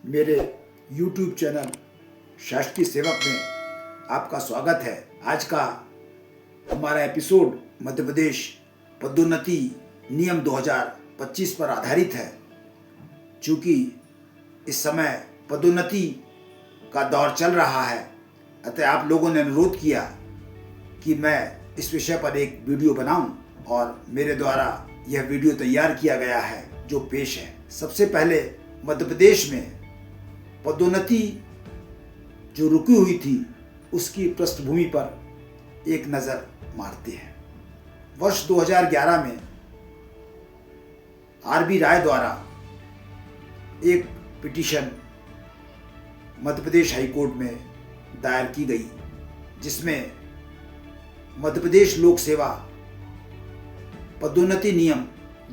मेरे YouTube channel शासकीय सेवक में आपका स्वागत है। आज का हमारा एपिसोड मध्य प्रदेश पदोन्नति नियम 2025 पर आधारित है। चूँकि इस समय पदोन्नति का दौर चल रहा है, अतः आप लोगों ने अनुरोध किया कि मैं इस विषय पर एक वीडियो बनाऊं और मेरे द्वारा यह वीडियो तैयार किया गया है जो पेश है। सबसे पहले मध्य प्रदेश में पदोन्नति जो रुकी हुई थी उसकी पृष्ठभूमि पर एक नज़र मारते हैं। वर्ष 2011 में आर.बी. राय द्वारा एक petition Madhya Pradesh high court में दायर की गई, जिसमें मध्य प्रदेश लोक सेवा पदोन्नति नियम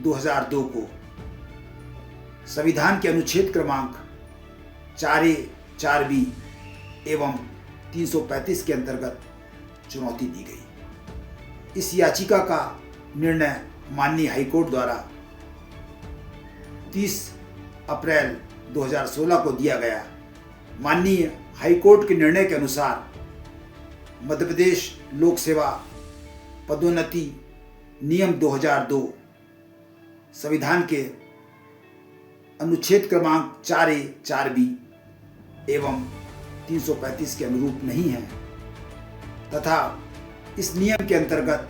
2002 को संविधान के अनुच्छेद क्रमांक 4A, 4B एवं 335 के अंतर्गत चुनौती दी गई। इस याचिका का निर्णय माननीय हाईकोर्ट द्वारा 30 अप्रैल 2016 को दिया गया। माननीय हाईकोर्ट के निर्णय के अनुसार मध्य प्रदेश लोक सेवा पदोन्नति नियम 2002 संविधान के अनुच्छेद क्रमांक 4A, 4B एवं 335 के अनुरूप नहीं है तथा इस नियम के अंतर्गत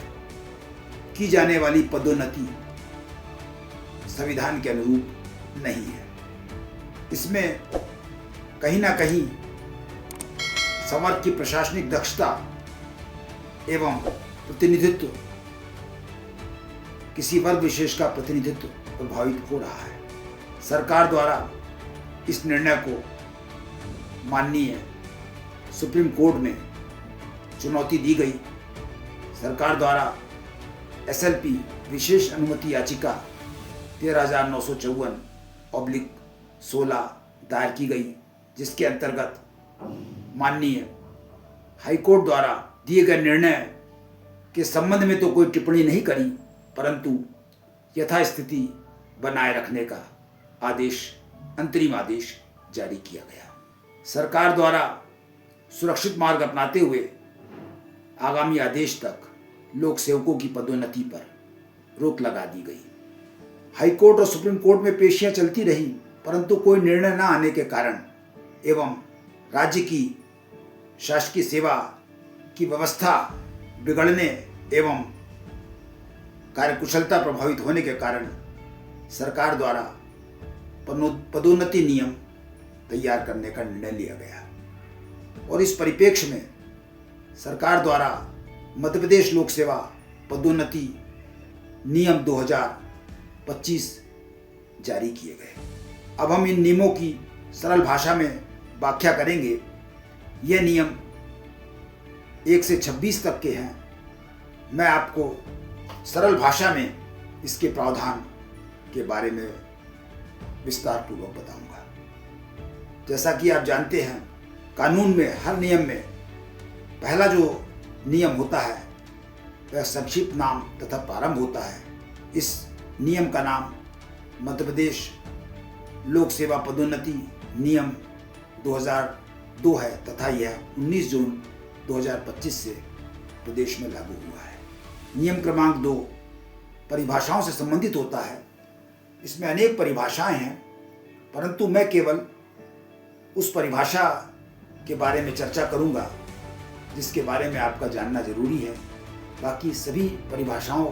की जाने वाली पदोन्नति संविधान के अनुरूप नहीं है। इसमें कहीं ना कहीं समर्थ की प्रशासनिक दक्षता एवं प्रतिनिधित्व, किसी वर्ग विशेष का प्रतिनिधित्व प्रभावित हो रहा है। सरकार द्वारा इस निर्णय को माननीय सुप्रीम कोर्ट में चुनौती दी गई। सरकार द्वारा SLP विशेष अनुमति याचिका 13,954/16 दायर की गई, जिसके अंतर्गत माननीय हाईकोर्ट द्वारा दिए गए निर्णय के संबंध में तो कोई टिप्पणी नहीं करी, परंतु यथास्थिति बनाए रखने का आदेश, अंतरिम आदेश जारी किया गया। सरकार द्वारा सुरक्षित मार्ग अपनाते हुए आगामी आदेश तक लोक सेवकों की पदोन्नति पर रोक लगा दी गई। हाईकोर्ट और सुप्रीम कोर्ट में पेशियां चलती रही, परंतु कोई निर्णय न आने के कारण एवं राज्य की शासकीय सेवा की व्यवस्था बिगड़ने एवं कार्यकुशलता प्रभावित होने के कारण सरकार द्वारा पदोन्नति नियम तैयार करने का निर्णय लिया गया। और इस परिप्रेक्ष्य में सरकार द्वारा मध्य प्रदेश लोक सेवा पदोन्नति नियम 2025 जारी किए गए। अब हम इन नियमों की सरल भाषा में व्याख्या करेंगे। यह नियम 1 से 26 तक के हैं। मैं आपको सरल भाषा में इसके प्रावधान के बारे में विस्तार पूर्वक बताऊंगा। जैसा कि आप जानते हैं, कानून में हर नियम में पहला जो नियम होता है वह संक्षिप्त नाम तथा प्रारंभ होता है। इस नियम का नाम मध्य प्रदेश लोक सेवा पदोन्नति नियम 2002 है तथा यह 19 जून 2025 से प्रदेश में लागू हुआ है। नियम क्रमांक 2 परिभाषाओं से संबंधित होता है। इसमें अनेक परिभाषाएं हैं, परंतु मैं केवल उस परिभाषा के बारे में चर्चा करूंगा जिसके बारे में आपका जानना जरूरी है। बाकी सभी परिभाषाओं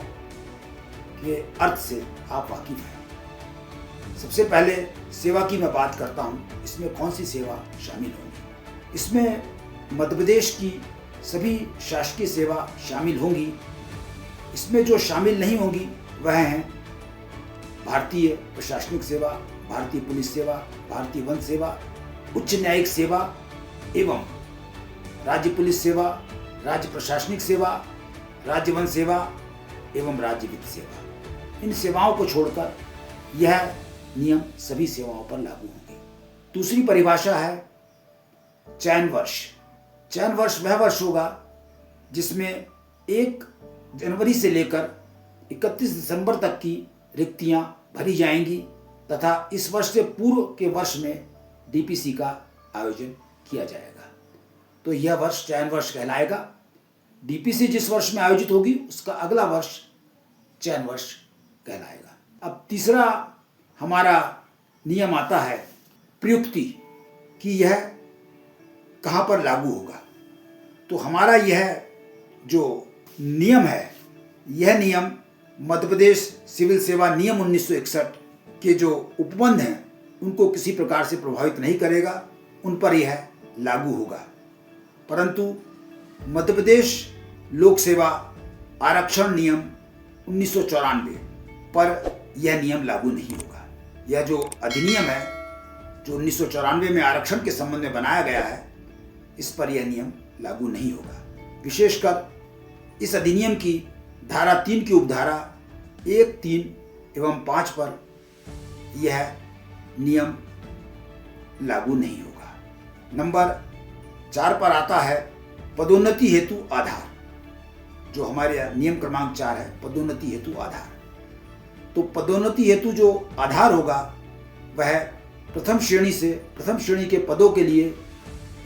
के अर्थ से आप वाकिफ हैं। सबसे पहले सेवा की मैं बात करता हूं। इसमें कौन सी सेवा शामिल होंगी? इसमें मध्य प्रदेश की सभी शासकीय सेवा शामिल होंगी। इसमें जो शामिल नहीं होंगी वह हैं भारतीय प्रशासनिक सेवा, भारतीय पुलिस सेवा, भारतीय वन सेवा, उच्च न्यायिक सेवा एवं राज्य पुलिस सेवा, राज्य प्रशासनिक सेवा, राज्य वन सेवा एवं राज्य वित्त सेवा। इन सेवाओं को छोड़कर यह नियम सभी सेवाओं पर लागू होंगे। दूसरी परिभाषा है चयन वर्ष। चयन वर्ष वह वर्ष होगा जिसमें 1 जनवरी से लेकर 31 दिसंबर तक की रिक्तियां भरी जाएंगी तथा इस वर्ष से पूर्व के वर्ष में डीपीसी का आयोजन किया जाएगा। तो यह वर्ष चयन वर्ष कहलाएगा। डीपीसी जिस वर्ष में आयोजित होगी उसका अगला वर्ष चयन वर्ष कहलाएगा। अब तीसरा हमारा नियम आता है प्रयुक्ति, कि यह कहाँ पर लागू होगा। तो हमारा यह जो नियम है, यह नियम मध्य प्रदेश सिविल सेवा नियम 1961 के जो उपबंध हैं उनको किसी प्रकार से प्रभावित नहीं करेगा, उन पर यह लागू होगा। परंतु मध्य प्रदेश लोक सेवा आरक्षण नियम 1994 पर यह नियम लागू नहीं होगा। यह जो अधिनियम है जो 1994 में आरक्षण के संबंध में बनाया गया है, इस पर यह नियम लागू नहीं होगा। विशेषकर इस अधिनियम की धारा 3 की उपधारा 1, 3 एवं 5 पर यह नियम लागू नहीं होगा। नंबर 4 पर आता है पदोन्नति हेतु आधार। जो हमारे नियम क्रमांक 4 है, पदोन्नति हेतु आधार। तो पदोन्नति हेतु जो आधार होगा वह प्रथम श्रेणी के पदों के लिए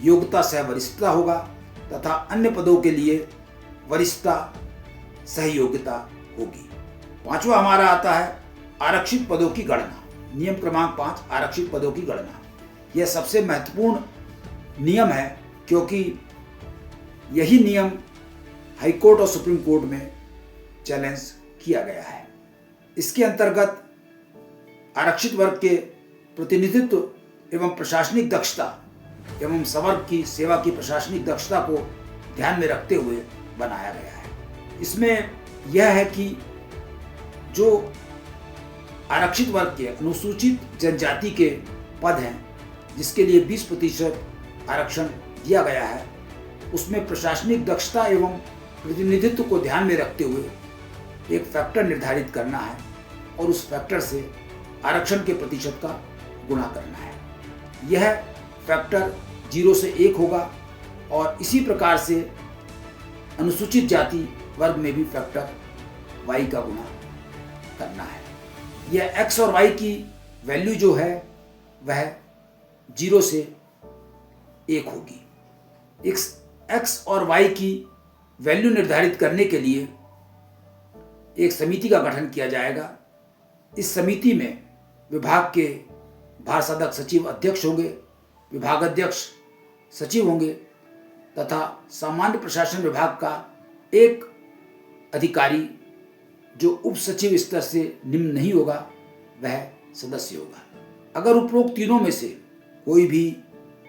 योग्यता सह वरिष्ठता होगा तथा अन्य पदों के लिए वरिष्ठता सह योग्यता होगी। 5वां हमारा आता है आरक्षित पदों की गणना। नियम क्रमांक 5 आरक्षित पदों की गणना। यह सबसे महत्वपूर्ण नियम है क्योंकि यही नियम हाईकोर्ट और सुप्रीम कोर्ट में चैलेंज किया गया है। इसके अंतर्गत आरक्षित वर्ग के प्रतिनिधित्व एवं प्रशासनिक दक्षता एवं सवर्ग की सेवा की प्रशासनिक दक्षता को ध्यान में रखते हुए बनाया गया है। इसमें यह है कि जो आरक्षित वर्ग के अनुसूचित जनजाति के पद हैं जिसके लिए 20% आरक्षण दिया गया है, उसमें प्रशासनिक दक्षता एवं प्रतिनिधित्व को ध्यान में रखते हुए एक फैक्टर निर्धारित करना है और उस फैक्टर से आरक्षण के प्रतिशत का गुणा करना है। यह फैक्टर 0 से 1 होगा और इसी प्रकार से अनुसूचित जाति वर्ग में भी फैक्टर y का गुणा करना है। यह x और y की वैल्यू जो है वह 0 से 1 होगी। x और y की वैल्यू निर्धारित करने के लिए एक समिति का गठन किया जाएगा। इस समिति में विभाग के भारसाधक सचिव अध्यक्ष होंगे, विभागाध्यक्ष सचिव होंगे तथा सामान्य प्रशासन विभाग का एक अधिकारी जो उप सचिव स्तर से निम्न नहीं होगा वह सदस्य होगा। अगर उपरोक्त तीनों में से कोई भी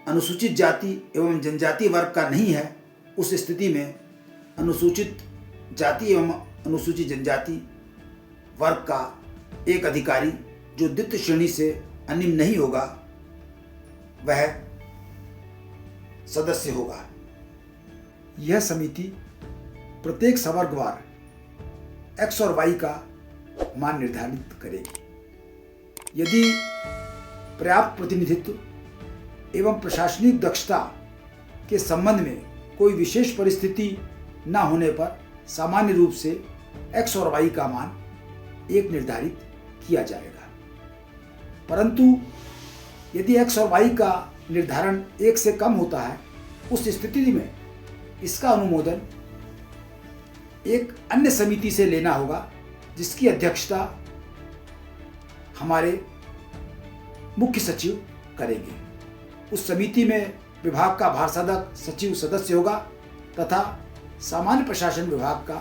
अनुसूचित जाति एवं जनजाति वर्ग का नहीं है, उस स्थिति में अनुसूचित जाति एवं अनुसूचित जनजाति वर्ग का एक अधिकारी जो द्वितीय श्रेणी से अनिम्न नहीं होगा वह सदस्य होगा। यह समिति प्रत्येक सवर्गवार x और y का मान निर्धारित करेगी। यदि पर्याप्त प्रतिनिधित्व एवं प्रशासनिक दक्षता के संबंध में कोई विशेष परिस्थिति न होने पर सामान्य रूप से x और y का मान 1 निर्धारित किया जाएगा। परंतु यदि x और y का निर्धारण 1 से कम होता है, उस स्थिति में इसका अनुमोदन एक अन्य समिति से लेना होगा जिसकी अध्यक्षता हमारे मुख्य सचिव करेंगे। उस समिति में विभाग का भारसाधक सचिव सदस्य होगा तथा सामान्य प्रशासन विभाग का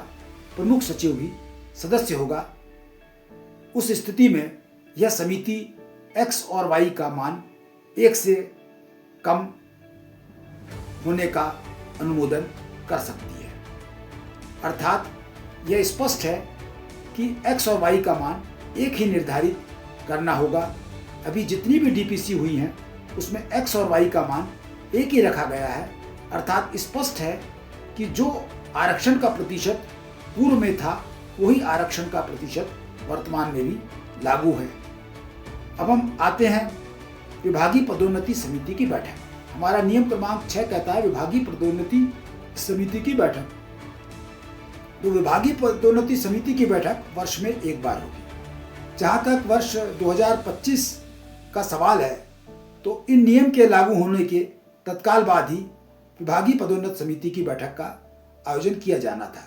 प्रमुख सचिव भी सदस्य होगा। उस स्थिति में यह समिति x और y का मान 1 से कम होने का अनुमोदन कर सकती है। अर्थात यह स्पष्ट है कि x और y का मान 1 ही निर्धारित करना होगा। अभी जितनी भी डीपीसी हुई हैं उसमें x और y का मान 1 ही रखा गया है। अर्थात स्पष्ट है कि जो आरक्षण का प्रतिशत पूर्व में था वही आरक्षण का प्रतिशत वर्तमान में भी लागू है। अब हम आते हैं विभागीय पदोन्नति समिति की बैठक। हमारा नियम क्रमांक 6 कहता है विभागीय पदोन्नति समिति की बैठक। तो विभागीय पदोन्नति समिति की बैठक वर्ष में एक बार होगी। जहाँ तक वर्ष 2025 का सवाल है तो इन नियम के लागू होने के तत्काल बाद ही विभागीय पदोन्नत समिति की बैठक का आयोजन किया जाना था,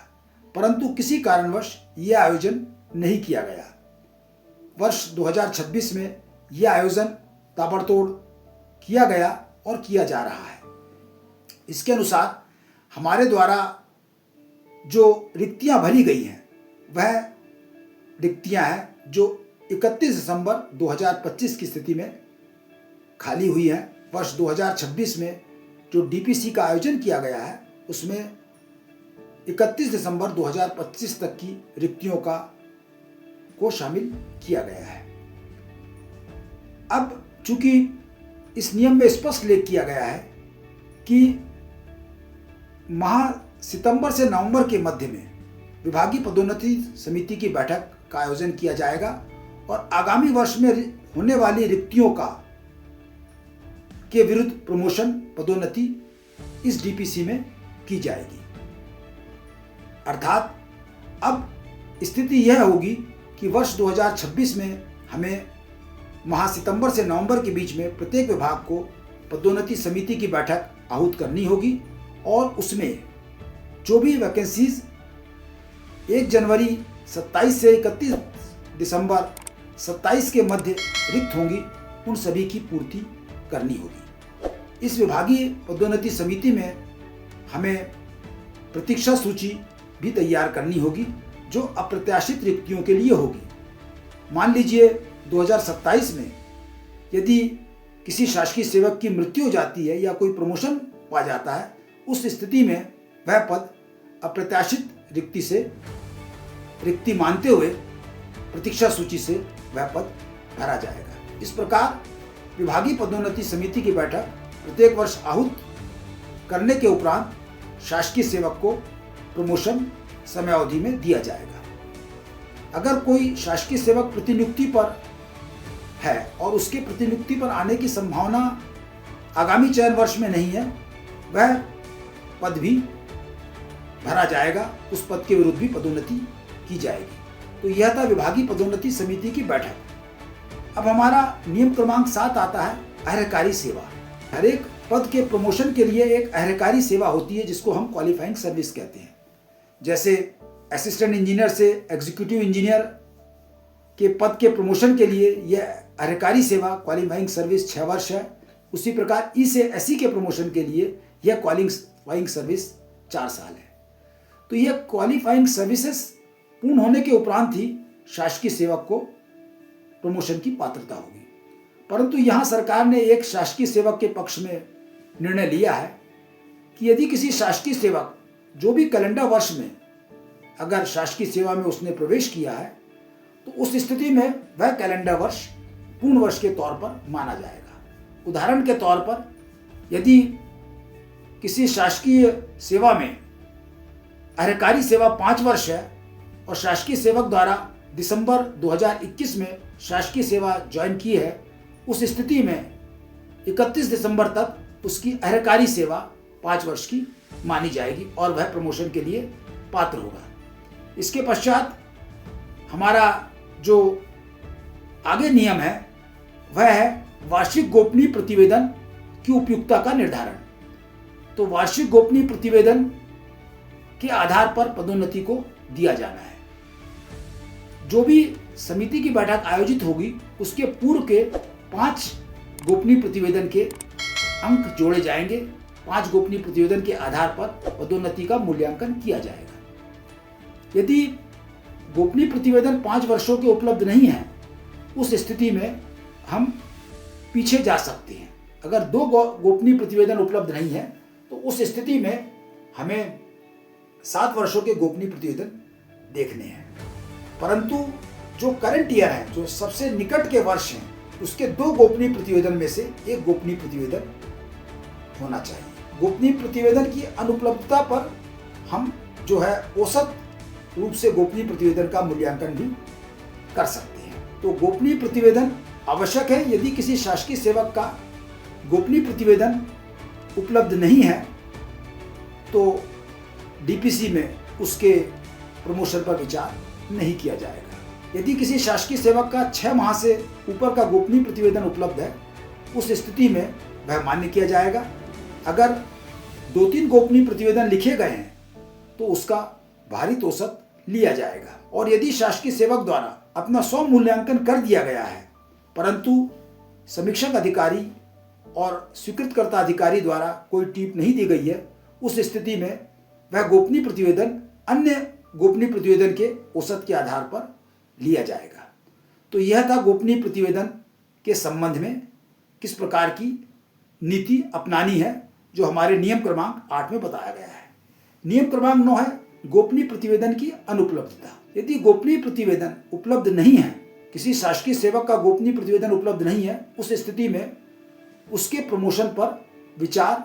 परंतु किसी कारणवश यह आयोजन नहीं किया गया। वर्ष 2026 में यह आयोजन ताबड़तोड़ किया गया और किया जा रहा है। इसके अनुसार हमारे द्वारा जो रिक्तियां भरी गई हैं वह रिक्तियां हैं जो 31 दिसंबर 2025 की स्थिति में खाली हुई हैं। वर्ष 2026 में जो डीपीसी का आयोजन किया गया है उसमें 31 दिसंबर 2025 तक की रिक्तियों को शामिल किया गया है। अब चूंकि इस नियम में स्पष्ट उल्लेख किया गया है कि माह सितंबर से नवंबर के मध्य में विभागीय पदोन्नति समिति की बैठक का आयोजन किया जाएगा और आगामी वर्ष में होने वाली रिक्तियों के विरुद्ध प्रमोशन पदोन्नति इस डीपीसी में की जाएगी। अर्थात अब स्थिति यह होगी कि वर्ष 2026 में हमें माह सितंबर से नवंबर के बीच में प्रत्येक विभाग को पदोन्नति समिति की बैठक आहूत करनी होगी और उसमें जो भी वैकेंसीज 1 जनवरी 27 से 31 दिसंबर 27 के मध्य रिक्त होंगी उन सभी की पूर्ति करनी होगी। इस विभागीय पदोन्नति समिति में हमें प्रतीक्षा सूची भी तैयार करनी होगी जो अप्रत्याशित रिक्तियों के लिए होगी। मान लीजिए 2027 में यदि किसी शासकीय सेवक की मृत्यु हो जाती है या कोई प्रमोशन पा जाता है, उस स्थिति में वह पद अप्रत्याशित रिक्ति मानते हुए प्रतीक्षा सूची से वह पद भरा जाएगा। इस प्रकार विभागीय पदोन्नति समिति की बैठक प्रत्येक वर्ष आहूत करने के उपरांत शासकीय सेवक को प्रमोशन समयावधि में दिया जाएगा। अगर कोई शासकीय सेवक प्रतिनियुक्ति पर है और उसके प्रतिनियुक्ति पर आने की संभावना आगामी चयन वर्ष में नहीं है, वह पद भी भरा जाएगा, उस पद के विरुद्ध भी पदोन्नति की जाएगी। तो यह था विभागीय पदोन्नति समिति की बैठक। अब हमारा नियम क्रमांक 7 आता है अहर्कारी सेवा। हर एक पद के प्रमोशन के लिए एक अहर्कारी सेवा होती है जिसको हम क्वालिफाइंग सर्विस कहते हैं। जैसे असिस्टेंट इंजीनियर से एग्जीक्यूटिव इंजीनियर के पद के प्रमोशन के लिए यह अहर्कारी सेवा क्वालिफाइंग सर्विस 6 वर्ष है। उसी प्रकार ई से एसई के प्रमोशन के लिए यह क्वालिफाइंग सर्विस 4 साल है। तो यह क्वालिफाइंग सर्विसेज पूर्ण होने के उपरांत ही शासकीय सेवक को प्रमोशन की पात्रता होगी। परंतु यहाँ सरकार ने एक शासकीय सेवक के पक्ष में निर्णय लिया है कि यदि किसी शासकीय सेवक जो भी कैलेंडर वर्ष में अगर शासकीय सेवा में उसने प्रवेश किया है तो उस स्थिति में वह कैलेंडर वर्ष पूर्ण वर्ष के तौर पर माना जाएगा। उदाहरण के तौर पर यदि किसी शासकीय सेवा में अहर्कारी सेवा 5 वर्ष है और शासकीय सेवक द्वारा दिसंबर 2021 में शासकीय सेवा ज्वाइन की है, उस स्थिति में 31 दिसंबर तक उसकी अहर्कारी सेवा 5 वर्ष की मानी जाएगी और वह प्रमोशन के लिए पात्र होगा। इसके पश्चात हमारा जो आगे नियम है वह है वार्षिक गोपनीय प्रतिवेदन की उपयुक्तता का निर्धारण। तो वार्षिक गोपनीय प्रतिवेदन के आधार पर पदोन्नति को दिया जाना है। जो भी समिति की बैठक आयोजित होगी उसके पूर्व के 5 गोपनीय प्रतिवेदन के अंक जोड़े जाएंगे। 5 गोपनीय प्रतिवेदन के आधार पर पदोन्नति का मूल्यांकन किया जाएगा। यदि गोपनीय प्रतिवेदन 5 वर्षों के उपलब्ध नहीं है, उस स्थिति में हम पीछे जा सकते हैं। अगर 2 गोपनीय प्रतिवेदन उपलब्ध नहीं है तो उस स्थिति में हमें 7 वर्षों के गोपनीय प्रतिवेदन देखने हैं। परंतु जो करंट ईयर है, जो सबसे निकट के वर्ष हैं, उसके 2 गोपनीय प्रतिवेदन में से 1 गोपनीय प्रतिवेदन होना चाहिए। गोपनीय प्रतिवेदन की अनुपलब्धता पर हम जो है औसत रूप से गोपनीय प्रतिवेदन का मूल्यांकन भी कर सकते हैं। तो गोपनीय प्रतिवेदन आवश्यक है। यदि किसी शासकीय सेवक का गोपनीय प्रतिवेदन उपलब्ध नहीं है तो डीपीसी में उसके प्रमोशन पर विचार नहीं किया जाएगा। यदि किसी शासकीय सेवक का 6 माह से ऊपर का गोपनीय प्रतिवेदन उपलब्ध है उस स्थिति में वह मान्य किया जाएगा। अगर 2-3 गोपनीय प्रतिवेदन लिखे गए हैं तो उसका भारित औसत लिया जाएगा। और यदि शासकीय सेवक द्वारा अपना स्वमूल्यांकन कर दिया गया है परंतु समीक्षक अधिकारी और स्वीकृतकर्ता अधिकारी द्वारा कोई टीप नहीं दी गई है, उस स्थिति में वह गोपनीय प्रतिवेदन अन्य गोपनीय प्रतिवेदन के औसत के आधार पर लिया जाएगा। तो यह था गोपनीय प्रतिवेदन के संबंध में किस प्रकार की नीति अपनानी है, जो हमारे नियम क्रमांक 8 में बताया गया है। नियम क्रमांक 9 है गोपनीय प्रतिवेदन की अनुपलब्धता। यदि गोपनीय प्रतिवेदन उपलब्ध नहीं है, किसी शासकीय सेवक का गोपनीय प्रतिवेदन उपलब्ध नहीं है, उस स्थिति में उसके प्रमोशन पर विचार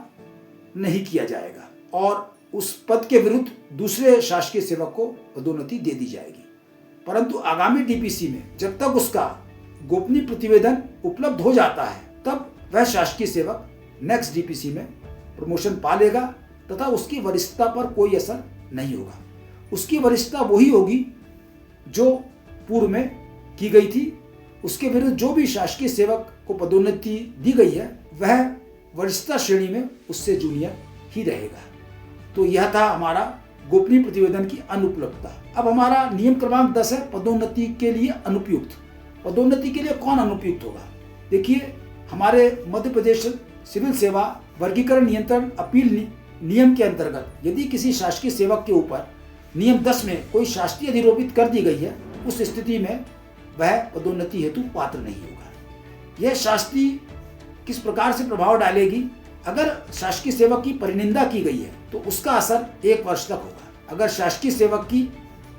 नहीं किया जाएगा और उस पद के विरुद्ध दूसरे शासकीय सेवक को पदोन्नति दे दी जाएगी। परंतु आगामी डीपीसी में जब तक उसका गोपनीय प्रतिवेदन उपलब्ध हो जाता है तब वह शासकीय सेवक नेक्स्ट डीपीसी में प्रमोशन पा लेगा तथा उसकी वरिष्ठता पर कोई असर नहीं होगा। उसकी वरिष्ठता वही होगी जो पूर्व में की गई थी। उसके विरुद्ध जो भी शासकीय सेवक को पदोन्नति दी गई है वह वरिष्ठता श्रेणी में उससे जूनियर ही रहेगा। तो यह था हमारा गोपनीय प्रतिवेदन की अनुपलब्धता। अब हमारा नियम क्रमांक 10 है पदोन्नति के लिए अनुपयुक्त। पदोन्नति के लिए कौन अनुपयुक्त होगा? देखिए, हमारे मध्य प्रदेश सिविल सेवा वर्गीकरण नियंत्रण अपील नियम के अंतर्गत यदि किसी शासकीय सेवक के ऊपर नियम 10 में कोई शास्ति अधिरोपित कर दी गई है, उस स्थिति में वह पदोन्नति हेतु पात्र नहीं होगा। यह शास्ति किस प्रकार से प्रभाव डालेगी? अगर शासकीय सेवक की परिनिंदा की गई है तो उसका असर 1 वर्ष तक होगा। अगर शासकीय सेवक की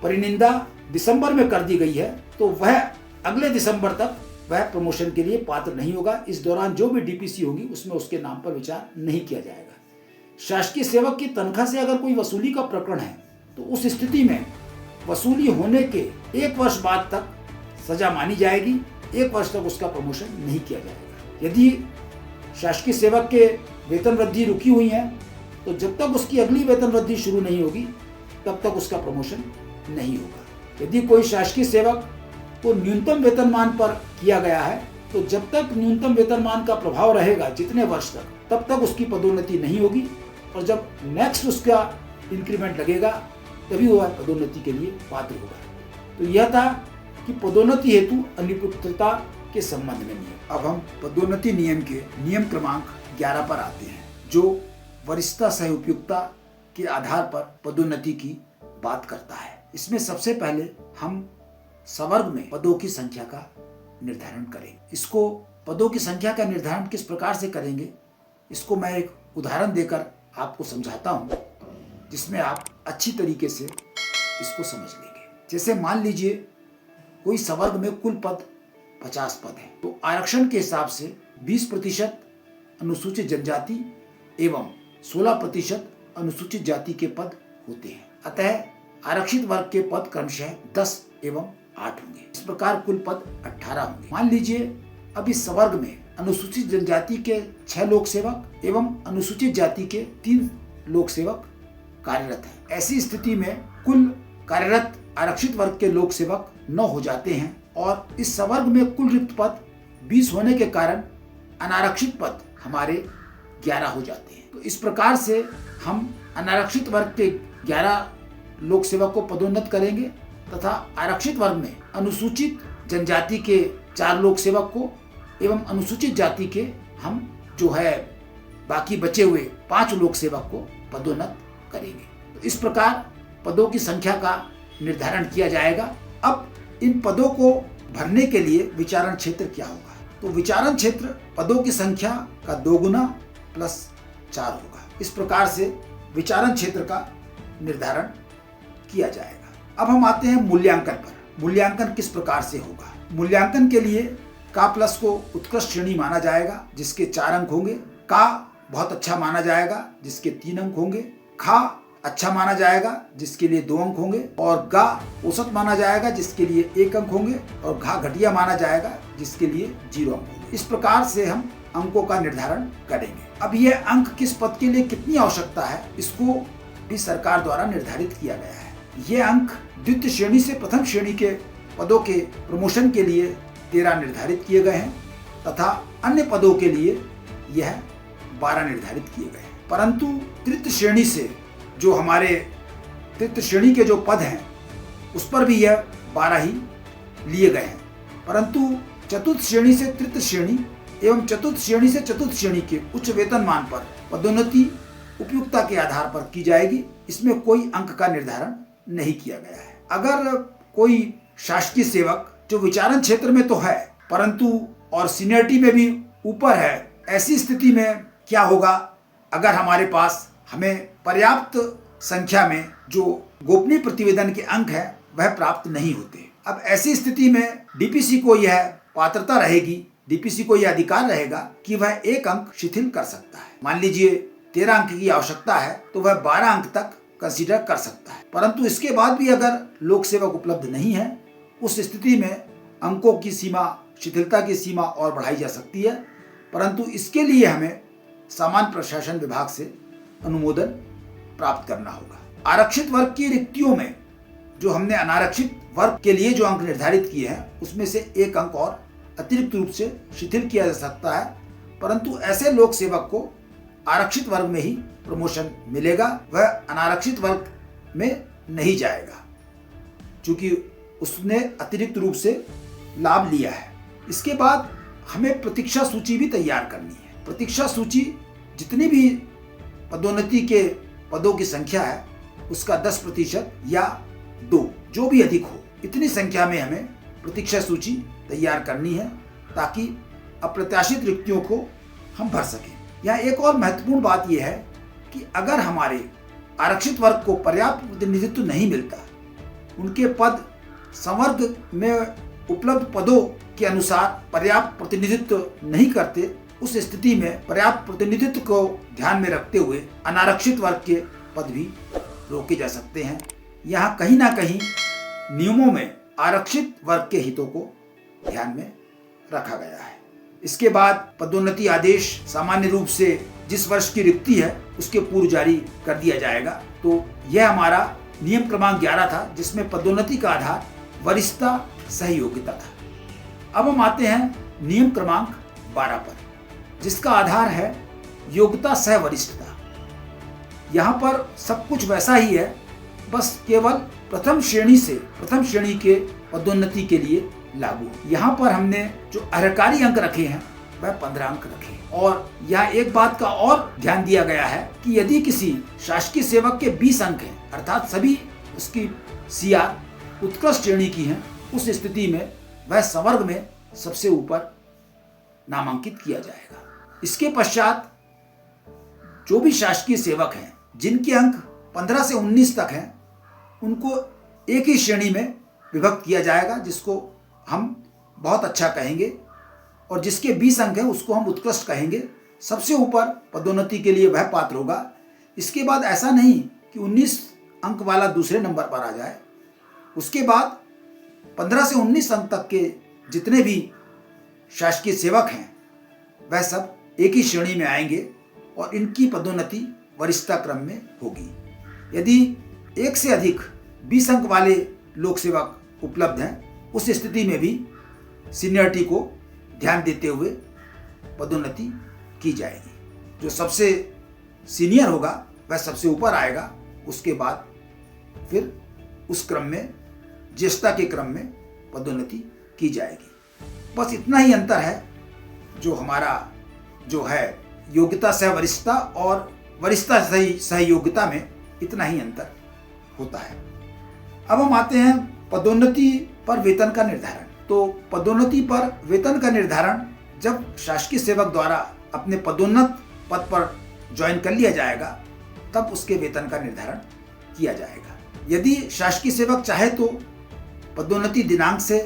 परिनिंदा दिसंबर में कर दी गई है तो वह अगले दिसंबर तक वह प्रमोशन के लिए पात्र नहीं होगा। इस दौरान जो भी डीपीसी होगी उसमें उसके नाम पर विचार नहीं किया जाएगा। शासकीय सेवक की तनख्वाह से अगर कोई वसूली का प्रकरण है तो उस स्थिति में वसूली होने के 1 वर्ष बाद तक सजा मानी जाएगी। 1 वर्ष तक उसका प्रमोशन नहीं किया जाएगा। यदि शासकीय सेवक के वेतन वृद्धि रुकी हुई है तो जब तक उसकी अगली वेतन वृद्धि शुरू नहीं होगी तब तक उसका प्रमोशन नहीं होगा। यदि कोई शासकीय सेवक को न्यूनतम वेतनमान पर किया गया है तो जब तक न्यूनतम वेतनमान का प्रभाव रहेगा जितने वर्ष तक, तब तक उसकी पदोन्नति नहीं होगी और जब नेक्स्ट उसका इंक्रीमेंट लगेगा तभी वह पदोन्नति के लिए पात्र होगा। तो यह था कि पदोन्नति हेतु अनुपयुक्तता के संबंध में नियम। अब हम पदोन्नति नियम के नियम क्रमांक 11 पर आते हैं, जो वरिष्ठता सह उपयुक्तता के आधार पर पदोन्नति की बात करता है। इसमें सबसे पहले हम सवर्ग में पदों की संख्या का निर्धारण करेंगे। इसको पदों की संख्या का निर्धारण किस प्रकार से करेंगे, इसको मैं एक उदाहरण देकर आपको समझाता हूँ, जिसमें आप अच्छी तरीके से इसको समझ लेंगे। जैसे मान लीजिए कोई सवर्ग में कुल पद 50 पद है, तो आरक्षण के हिसाब से 20% अनुसूचित जनजाति एवं 16% अनुसूचित जाति के पद होते हैं। अतः आरक्षित वर्ग के पद क्रमशः 10 एवं 8 होंगे। इस प्रकार कुल पद 18 होंगे। मान लीजिए अब इस सवर्ग में अनुसूचित जनजाति के 6 लोक सेवक एवं अनुसूचित जाति के 3 लोक सेवक कार्यरत हैं। ऐसी स्थिति में कुल कार्यरत आरक्षित वर्ग के लोक सेवक 9 हो जाते हैं और इस सवर्ग में कुल रिक्त पद 20 होने के कारण अनारक्षित पद हमारे 11 हो जाते हैं। तो इस प्रकार से हम अनारक्षित वर्ग के 11 लोक सेवक को पदोन्नत करेंगे तथा आरक्षित वर्ग में अनुसूचित जनजाति के 4 लोक सेवक को एवं अनुसूचित जाति के हम जो है बाकी बचे हुए 5 लोक सेवक को पदोन्नत करेंगे। तो इस प्रकार पदों की संख्या का निर्धारण किया जाएगा। अब इन पदों को भरने के लिए विचारण क्षेत्र क्या होगा? तो विचारण क्षेत्र पदों की संख्या का 2 गुना प्लस 4 होगा। इस प्रकार से विचारण क्षेत्र का निर्धारण किया जाएगा। अब हम आते हैं मूल्यांकन पर। मूल्यांकन किस प्रकार से होगा? मूल्यांकन के लिए का प्लस को उत्कृष्ट श्रेणी माना जाएगा जिसके 4 अंक होंगे, का बहुत अच्छा माना जाएगा जिसके 3 अंक होंगे, खा अच्छा माना जाएगा जिसके लिए 2 अंक होंगे और गा औसत माना जाएगा जिसके लिए 1 अंक होंगे और घा घटिया माना जाएगा जिसके लिए 0 अंक होंगे। इस प्रकार से हम अंकों का निर्धारण करेंगे। अब यह अंक किस पद के लिए कितनी आवश्यकता है, इसको भी सरकार द्वारा निर्धारित किया गया है। ये अंक द्वितीय श्रेणी से प्रथम श्रेणी के पदों के प्रमोशन के लिए 13 निर्धारित किए गए हैं तथा अन्य पदों के लिए यह 12 निर्धारित किए गए हैं। परंतु तृतीय श्रेणी से जो हमारे तृतीय श्रेणी के जो पद हैं उस पर भी यह 12 ही लिए गए हैं। परंतु चतुर्थ श्रेणी से तृतीय श्रेणी एवं चतुर्थ श्रेणी से चतुर्थ श्रेणी के उच्च वेतनमान पर पदोन्नति उपयुक्तता के आधार पर की जाएगी। इसमें कोई अंक का निर्धारण नहीं किया गया है। अगर कोई शासकीय सेवक जो विचारण क्षेत्र में तो है परंतु और सीनियरिटी में भी ऊपर है, ऐसी स्थिति में क्या होगा अगर हमारे पास हमें पर्याप्त संख्या में जो गोपनीय प्रतिवेदन के अंक हैं वह प्राप्त नहीं होते। अब ऐसी स्थिति में डीपीसी को यह पात्रता रहेगी, डीपीसी को यह अधिकार रहेगा कि वह 1 अंक शिथिल कर सकता है। मान लीजिए 13 अंक की आवश्यकता है तो वह 12 अंक तक कंसीडर कर सकता है। परंतु इसके बाद भी अगर लोक सेवक उपलब्ध नहीं है, उस स्थिति में अंकों की सीमा, शिथिलता की सीमा और बढ़ाई जा सकती है। परंतु इसके लिए हमें सामान्य प्रशासन विभाग से अनुमोदन प्राप्त करना होगा। आरक्षित वर्ग की रिक्तियों में जो हमने अनारक्षित वर्ग के लिए जो अंक निर्धारित किए हैं उसमें से 1 अंक और अतिरिक्त रूप से शिथिल किया जा सकता है। परंतु ऐसे लोक सेवक को आरक्षित वर्ग में ही प्रमोशन मिलेगा, वह अनारक्षित वर्ग में नहीं जाएगा क्योंकि उसने अतिरिक्त रूप से लाभ लिया है। इसके बाद हमें प्रतीक्षा सूची भी तैयार करनी है। प्रतीक्षा सूची जितनी भी पदोन्नति के पदों की संख्या है उसका 10% या 2 जो भी अधिक हो, इतनी संख्या में हमें प्रतीक्षा सूची तैयार करनी है ताकि अप्रत्याशित रिक्तियों को हम भर सकें। यहाँ एक और महत्वपूर्ण बात यह है कि अगर हमारे आरक्षित वर्ग को पर्याप्त प्रतिनिधित्व नहीं मिलता, उनके पद संवर्ग में उपलब्ध पदों के अनुसार पर्याप्त प्रतिनिधित्व नहीं करते, उस स्थिति में पर्याप्त प्रतिनिधित्व को ध्यान में रखते हुए अनारक्षित वर्ग के पद भी रोके जा सकते हैं। यहाँ कहीं ना कहीं नियमों में आरक्षित वर्ग के हितों को ध्यान में रखा गया है। इसके बाद पदोन्नति आदेश सामान्य रूप से जिस वर्ष की रिक्ति है उसके पूर्व जारी कर दिया जाएगा। तो यह हमारा नियम क्रमांक 11 था जिसमें पदोन्नति का आधार वरिष्ठता सह योग्यता था। अब हम आते हैं नियम क्रमांक 12 पर जिसका आधार है योग्यता सह वरिष्ठता। यहाँ पर सब कुछ वैसा ही है, बस केवल प्रथम श्रेणी के पदोन्नति के लिए लागू। यहाँ पर हमने जो अर्हकारी अंक रखे हैं वह 15 अंक रखे और यहाँ एक बात का और ध्यान दिया गया है कि यदि किसी शासकीय सेवक के 20 अंक हैं अर्थात सभी उसकी सीआर उत्कृष्ट श्रेणी की हैं, उस स्थिति में वह संवर्ग में सबसे ऊपर नामांकित किया जाएगा। इसके पश्चात जो भी शासकीय सेवक हैं जिनके अंक 15 से 19 तक हैं उनको एक ही श्रेणी में विभक्त किया जाएगा जिसको हम बहुत अच्छा कहेंगे और जिसके 20 अंक हैं उसको हम उत्कृष्ट कहेंगे। सबसे ऊपर पदोन्नति के लिए वह पात्र होगा। इसके बाद ऐसा नहीं कि 19 अंक वाला दूसरे नंबर पर आ जाए, उसके बाद 15 से 19 अंक तक के जितने भी शासकीय सेवक हैं वह सब एक ही श्रेणी में आएंगे और इनकी पदोन्नति वरिष्ठता क्रम में होगी। यदि एक से अधिक 20 अंक वाले लोक सेवक उपलब्ध हैं, उस स्थिति में भी सीनियरिटी को ध्यान देते हुए पदोन्नति की जाएगी। जो सबसे सीनियर होगा वह सबसे ऊपर आएगा, उसके बाद फिर उस क्रम में ज्येष्ठता के क्रम में पदोन्नति की जाएगी। बस इतना ही अंतर है जो हमारा जो है योग्यता सह वरिष्ठता और वरिष्ठता सह योग्यता में इतना ही अंतर होता है। अब हम आते हैं पदोन्नति पर वेतन का निर्धारण। तो पदोन्नति पर वेतन का निर्धारण जब शासकीय सेवक द्वारा अपने पदोन्नत पद पर ज्वाइन कर लिया जाएगा तब उसके वेतन का निर्धारण किया जाएगा। यदि शासकीय सेवक चाहे तो पदोन्नति दिनांक से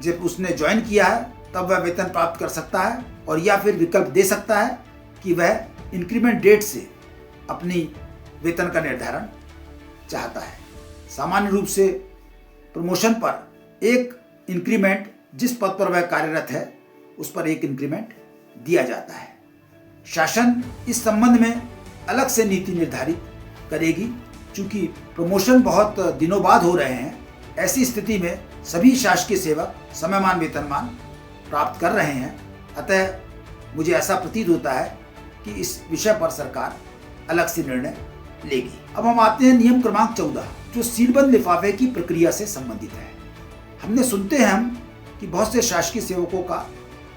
जब उसने ज्वाइन किया है तब वह वेतन प्राप्त कर सकता है और या फिर विकल्प दे सकता है कि वह इंक्रीमेंट डेट से अपनी वेतन का निर्धारण चाहता है। सामान्य रूप से प्रमोशन पर एक इंक्रीमेंट जिस पद पर वह कार्यरत है उस पर एक इंक्रीमेंट दिया जाता है। शासन इस संबंध में अलग से नीति निर्धारित करेगी। चूंकि प्रमोशन बहुत दिनों बाद हो रहे हैं, ऐसी स्थिति में सभी शासकीय सेवक समयमान वेतनमान प्राप्त कर रहे हैं, अतः मुझे ऐसा प्रतीत होता है कि इस विषय पर सरकार अलग से निर्णय लेगी। अब हम आते हैं नियम क्रमांक 14, जो सीलबंद लिफाफे की प्रक्रिया से संबंधित है। हमने सुनते हैं हम कि बहुत से शासकीय सेवकों का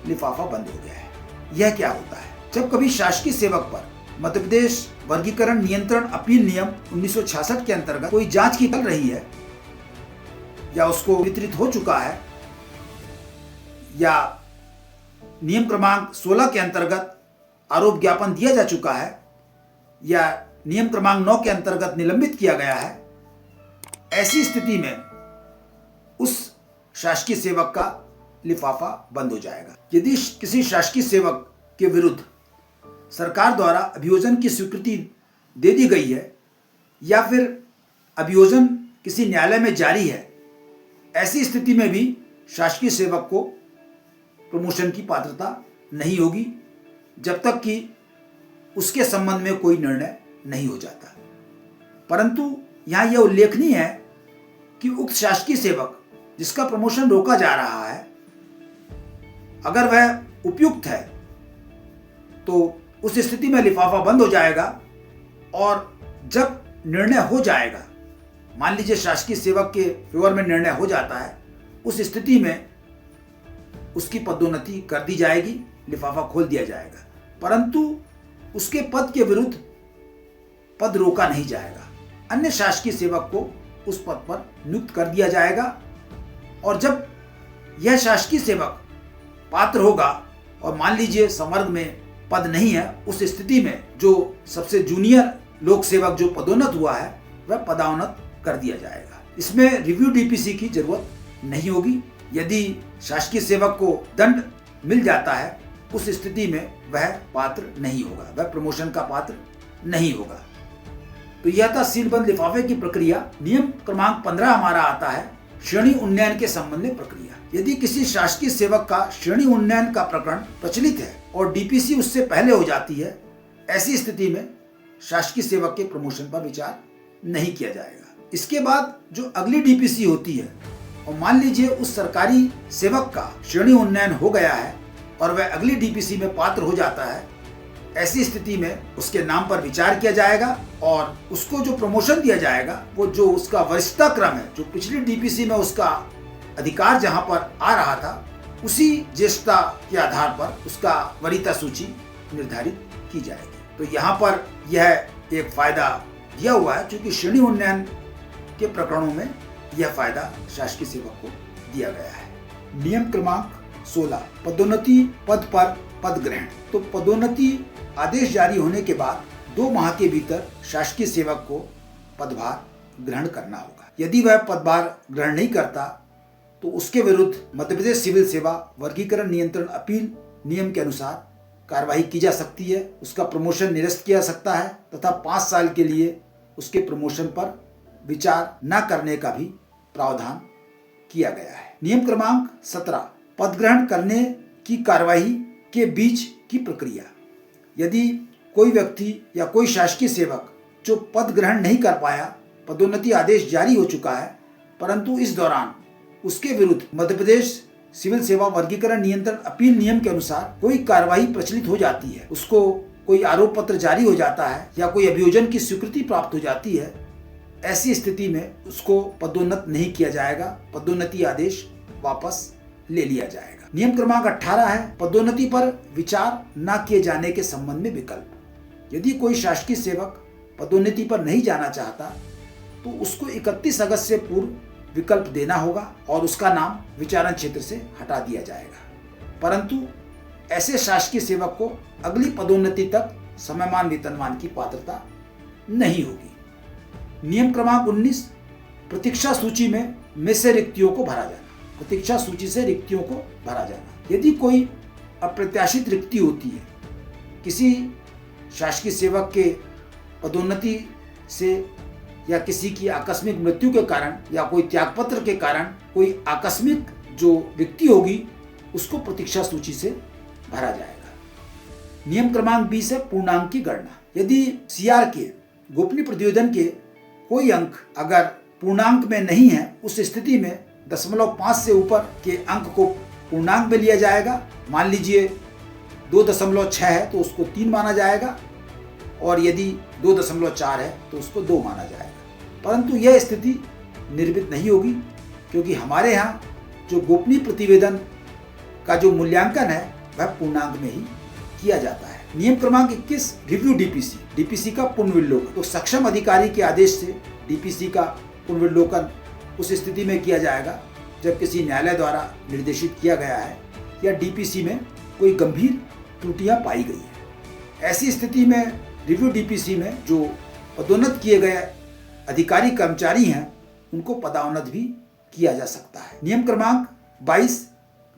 लिफाफा बंद हो गया है। यह क्या होता है? जब कभी शासकीय सेवक पर मध्य प्रदेश वर्गीकरण नियंत्रण अपील नियम 1966 के अंतर्गत कोई जांच की चल रही है, या उसको वितरित हो चुका है, या नियम क्रमांक 16 के अंतर्गत आरोप ज्ञापन दिया जा चुका है, या नियम क्रमांक 9 के अंतर्गत निलंबित किया गया है, ऐसी स्थिति में उस शासकीय सेवक का लिफाफा बंद हो जाएगा। यदि किसी शासकीय सेवक के विरुद्ध सरकार द्वारा अभियोजन की स्वीकृति दे दी गई है, या फिर अभियोजन किसी न्यायालय में जारी है, ऐसी स्थिति में भी शासकीय सेवक को प्रमोशन की पात्रता नहीं होगी, जब तक कि उसके संबंध में कोई निर्णय नहीं हो जाता। परंतु यहाँ यह उल्लेखनीय है कि उक्त शासकीय सेवक जिसका प्रमोशन रोका जा रहा है, अगर वह उपयुक्त है तो उस स्थिति में लिफाफा बंद हो जाएगा, और जब निर्णय हो जाएगा, मान लीजिए शासकीय सेवक के फेवर में निर्णय हो जाता है, उस स्थिति में उसकी पदोन्नति कर दी जाएगी, लिफाफा खोल दिया जाएगा, परंतु उसके पद के विरुद्ध पद रोका नहीं जाएगा। अन्य शासकीय सेवक को उस पद पर नियुक्त कर दिया जाएगा, और जब यह शासकीय सेवक पात्र होगा और मान लीजिए संवर्ग में पद नहीं है, उस स्थिति में जो सबसे जूनियर लोक सेवक जो पदोन्नत हुआ है वह पदोन्नत कर दिया जाएगा। इसमें रिव्यू डीपीसी की जरूरत नहीं होगी। यदि शासकीय सेवक को दंड मिल जाता है, उस स्थिति में वह पात्र नहीं होगा, वह प्रमोशन का पात्र नहीं होगा। तो यह था सीलबंद लिफाफे की प्रक्रिया। नियम क्रमांक 15 हमारा आता है श्रेणी उन्नयन के संबंध में प्रक्रिया। यदि किसी शासकीय सेवक का श्रेणी उन्नयन का प्रकरण प्रचलित है और डीपीसी उससे पहले हो जाती है, ऐसी स्थिति में शासकीय सेवक के प्रमोशन पर विचार नहीं किया जाएगा। इसके बाद जो अगली डीपीसी होती है, और मान लीजिए उस सरकारी सेवक का श्रेणी उन्नयन हो गया है और वह अगली डीपीसी में पात्र हो जाता है, ऐसी स्थिति में उसके नाम पर विचार किया जाएगा और उसको जो प्रमोशन दिया जाएगा वो जो उसका वरिष्ठता क्रम है, जो पिछली डीपीसी में उसका अधिकार जहां पर आ रहा था, उसी ज्येष्ठता के आधार पर उसका वरीयता सूची निर्धारित की जाएगी। तो यहाँ पर यह एक फायदा दिया हुआ है, क्योंकि श्रेणी उन्नयन के प्रकरणों में यह फायदा शासकीय सेवक को दिया गया है। नियम क्रमांक 16, पदोन्नति पद पर पद ग्रहण। तो पदोन्नति आदेश जारी होने के बाद 2 माह के भीतर शासकीय सेवक को पदभार ग्रहण करना होगा। यदि वह पदभार ग्रहण नहीं करता तो उसके विरुद्ध मध्य प्रदेश सिविल सेवा वर्गीकरण नियंत्रण अपील नियम के अनुसार कार्रवाई की जा सकती है, उसका प्रमोशन निरस्त किया जा सकता है तथा 5 साल के लिए उसके प्रमोशन पर विचार न करने का भी प्रावधान किया गया है। नियम क्रमांक 17, पद ग्रहण करने की कार्रवाई के बीच की प्रक्रिया। यदि कोई व्यक्ति या कोई शासकीय सेवक जो पद ग्रहण नहीं कर पाया, पदोन्नति आदेश जारी हो चुका है, परंतु इस दौरान उसके विरुद्ध मध्य प्रदेश सिविल सेवा वर्गीकरण नियंत्रण अपील नियम के अनुसार कोई कार्रवाई प्रचलित हो जाती है, उसको कोई आरोप पत्र जारी हो जाता है या कोई अभियोजन की स्वीकृति प्राप्त हो जाती है, ऐसी स्थिति में उसको पदोन्नत नहीं किया जाएगा, पदोन्नति आदेश वापस ले लिया जाएगा। नियम क्रमांक 18 है पदोन्नति पर विचार न किए जाने के संबंध में विकल्प। यदि कोई शासकीय सेवक पदोन्नति पर नहीं जाना चाहता तो उसको 31 अगस्त से पूर्व विकल्प देना होगा और उसका नाम विचारण क्षेत्र से हटा दिया जाएगा। परंतु ऐसे शासकीय सेवक को अगली पदोन्नति तक समयमान वेतनमान की पात्रता नहीं होगी। नियम क्रमांक 19, प्रतीक्षा सूची में से रिक्तियों को भरा जाना। प्रतीक्षा सूची से रिक्तियों को भरा जाना। यदि कोई अप्रत्याशित रिक्ति होती है, किसी शासकीय सेवक के पदोन्नति से या किसी की आकस्मिक मृत्यु के कारण या कोई त्यागपत्र के कारण कोई आकस्मिक जो रिक्ति होगी, उसको प्रतीक्षा सूची से भरा जाएगा। नियम क्रमांक 20 है पूर्णांक की गणना। यदि सीआर के गोपनीय प्रतिवेदन के कोई अंक अगर पूर्णांक में नहीं है, उस स्थिति में 0.5 से ऊपर के अंक को पूर्णांक में लिया जाएगा। मान लीजिए 2.6 है तो उसको 3 माना जाएगा, और यदि 2.4 है तो उसको 2 माना जाएगा। परंतु यह स्थिति निर्मित नहीं होगी, क्योंकि हमारे यहाँ जो गोपनीय प्रतिवेदन का जो मूल्यांकन है वह पूर्णांक में ही किया जाता है। नियम क्रमांक 21, रिव्यू डीपीसी, डीपीसी का पुनर्विलोकन। तो सक्षम अधिकारी के आदेश से डीपीसी का पुनर्विलोकन उस स्थिति में किया जाएगा जब किसी न्यायालय द्वारा निर्देशित किया गया है या डीपीसी में कोई गंभीर त्रुटियां पाई गई है। ऐसी स्थिति में रिव्यू डीपीसी में जो पदोन्नत किए गए अधिकारी कर्मचारी हैं उनको पदोन्नत भी किया जा सकता है। नियम क्रमांक 22,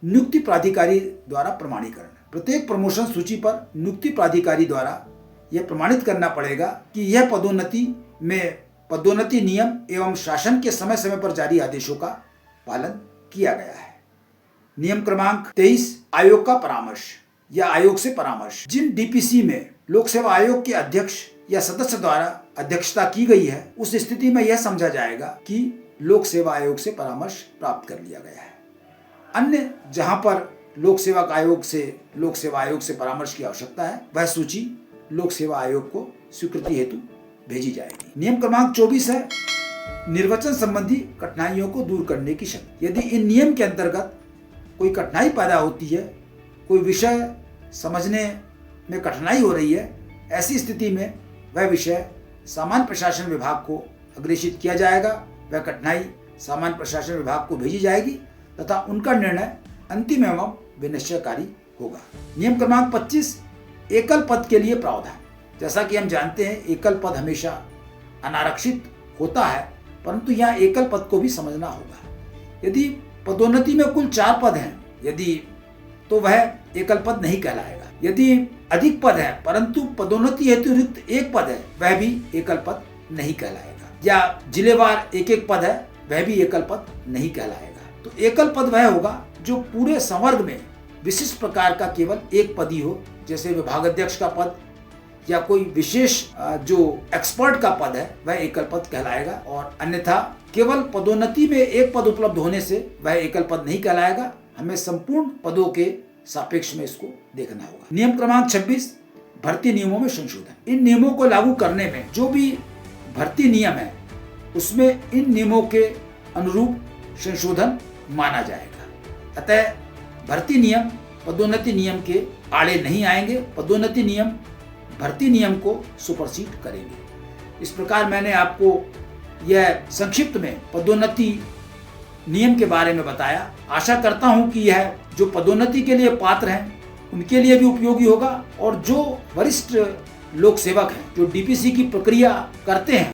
नियुक्ति प्राधिकारी द्वारा प्रमाणीकरण। प्रत्येक प्रमोशन सूची पर नियुक्ति प्राधिकारी द्वारा यह प्रमाणित करना पड़ेगा कि यह पदोन्नति में पदोन्नति नियम एवं शासन के समय समय पर जारी आदेशों का पालन किया गया है। नियम क्रमांक 23, आयोग का परामर्श या आयोग से परामर्श। जिन डीपीसी में लोक सेवा आयोग के अध्यक्ष या सदस्य द्वारा अध्यक्षता की गई है, उस स्थिति में यह समझा जाएगा कि लोक सेवा आयोग से परामर्श प्राप्त कर लिया गया है। अन्य जहां पर लोक सेवा आयोग से परामर्श की आवश्यकता है, वह सूची लोक सेवा आयोग को स्वीकृति हेतु भेजी जाएगी। नियम क्रमांक 24 है, निर्वाचन संबंधी कठिनाइयों को दूर करने की शक्ति। यदि इन नियम के अंतर्गत कोई कठिनाई पैदा होती है, कोई विषय समझने में कठिनाई हो रही है, ऐसी स्थिति में वह विषय सामान्य प्रशासन विभाग को अग्रेषित किया जाएगा। वह कठिनाई सामान्य प्रशासन विभाग को भेजी जाएगी तथा उनका निर्णय अंतिम एवं विनिश्चयकारी होगा। नियम क्रमांक 25, एकल पद के लिए प्रावधान। जैसा कि हम जानते हैं एकल पद हमेशा अनारक्षित होता है, परंतु यहाँ एकल पद को भी समझना होगा। यदि पदोन्नति में कुल 4 पद हैं तो वह एकल पद नहीं कहलाएगा। यदि अधिक पद है परंतु पदोन्नति हेतु रिक्त 1 पद है, वह भी एकल पद नहीं कहलाएगा। या जिलेवार 1 पद है, वह भी एकल पद नहीं कहलाएगा। तो एकल पद वह होगा जो पूरे संवर्ग में विशिष्ट प्रकार का केवल 1 पद ही हो, जैसे विभागाध्यक्ष का पद या कोई विशेष जो एक्सपर्ट का पद है वह एकल पद कहलाएगा। और अन्यथा केवल पदोन्नति में 1 पद उपलब्ध होने से वह एकल पद नहीं कहलाएगा। हमें संपूर्ण पदों के सापेक्ष में इसको देखना होगा। नियम क्रमांक 26, भर्ती नियमों में संशोधन। इन नियमों को लागू करने में जो भी भर्ती नियम है उसमें इन नियमों के अनुरूप संशोधन माना जाएगा। अतः भर्ती नियम पदोन्नति नियम के आड़े नहीं आएंगे। पदोन्नति नियम भर्ती नियम को सुपरसीड करेंगे। इस प्रकार मैंने आपको यह संक्षिप्त में पदोन्नति नियम के बारे में बताया। आशा करता हूं कि यह जो पदोन्नति के लिए पात्र हैं उनके लिए भी उपयोगी होगा, और जो वरिष्ठ लोक सेवक हैं जो डीपीसी की प्रक्रिया करते हैं